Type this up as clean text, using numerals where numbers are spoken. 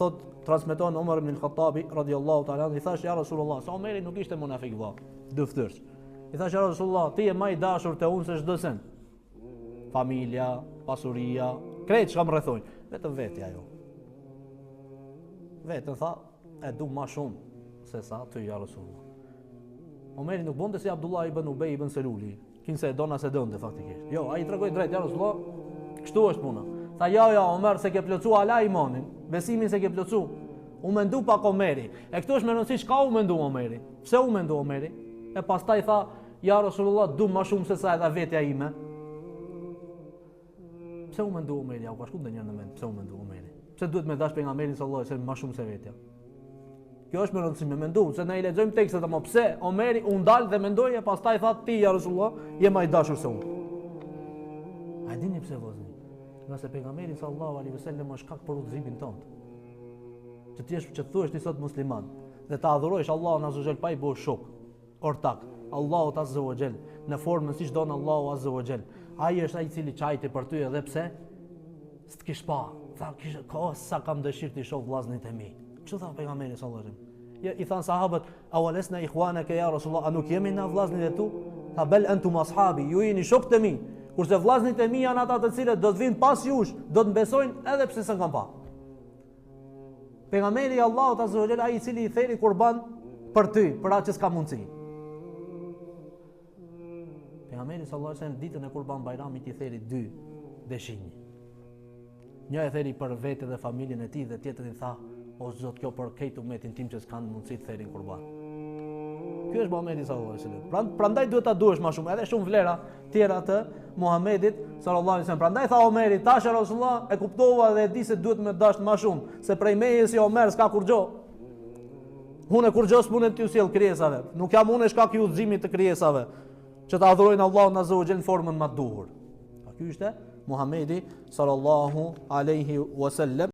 Thot transmeton Umar ibn al-Khattabi radhiyallahu ta'ala, i thash ja Rasulullah, sa Omeri nuk ishte munafik valla, dëftërç. I thash ja Rasulullah, ti je më i dashur te unë se çdo sen. Familja, pasuria, krejt çka më rrethojnë, vetëm vetja ajo. Vetëm tha, e du më shumë se sa ty ja Rasulullah. Omeri nuk bonte si Abdullah ibn Ubej ibn Seluli, kinse e dona se donte faktikisht. Jo, ai tregoi drejt ja Rasulullah, kështu është puna. Tha ja Omer se ke plotsu ala imanin, besimin se ke plotsu. U mendu pak Omeri. E këtu është më rëndësi çka u mendu Omeri. Pse u mendu Omeri? E pastaj tha ja Rasulullah, du më shumë se sa edhe vetja ime. Pse u mendu Omeri? Ja u ka shku ndonjëherë në mend, pse u mendu Omeri? Pse duhet me dash pejgamberin sallallahu alajhi wasallam më shumë se vetja? Kjo është më rëndësi me mendu, se ne I lexojmë tekstet ama pse Omeri u ndal dhe mendoi e pastaj tha ti ja Rasulullah, je më I dashur se unë. A dini pse vëzni? Nëse pejgamberi sallallahu alaihi wasallam është kaq për udhëzimin tënd. Që ti që thuhesh ti sot musliman dhe ta adhurojsh Allahun azza wa jall pa I bëu shok, ortak, Allahut azza wa jall në formën siç don Allahu azza wa jall. Ai është ai I cili çajti për ty edhe pse s'kish pa. Tha kisha ka sa kam dëshirë të shoh vllazërit e mi. Çu tha pejgamberi sallallahu alaihi wasallam? Ja I than sahabët, "Awalesna ikhwanaka ya Rasulullah, a nuk jemi na vllazërit e tu?" Tha bel antum ashabi, ju jeni shokët e mi. Kurse vllazërit e mi janë ata të cilët do të vinë pas jush, do të besojnë edhe pse s'kan pa. Pejgamberi I Allahut azza wa jalla ai I cili I theri kurban për ty, për atë që s'ka mundsi. Pejgamberi sallallahu alaihi wasallam ditën e Kurban Bajramit I theri 2 deshinj. Një e theri për vete dhe familjen e tij dhe tjetrin tha, o Zot, kjo për këtë umetin tim që s'kan mundsi të therin kurban. Ky është Muhamedi sallallahu alaihi wasallam. Prandaj duhet ta duhesh më shumë, edhe shumë vlera tjera të Muhamedit sallallahu alaihi wasallam. Prandaj tha Omeri, tash Rasulullah e kuptova dhe e di se duhet me dash më shumë, se prej meje si Omer s'ka kur gjë. Unë e kur gjë s'punet t'ju sjell krijesave. Nuk jam unë shkak I udhëzimit të krijesave, që ta adhurojnë Allahun azza wa jall në formën më të duhur. Ky ishte Muhamedi sallallahu alaihi wasallam.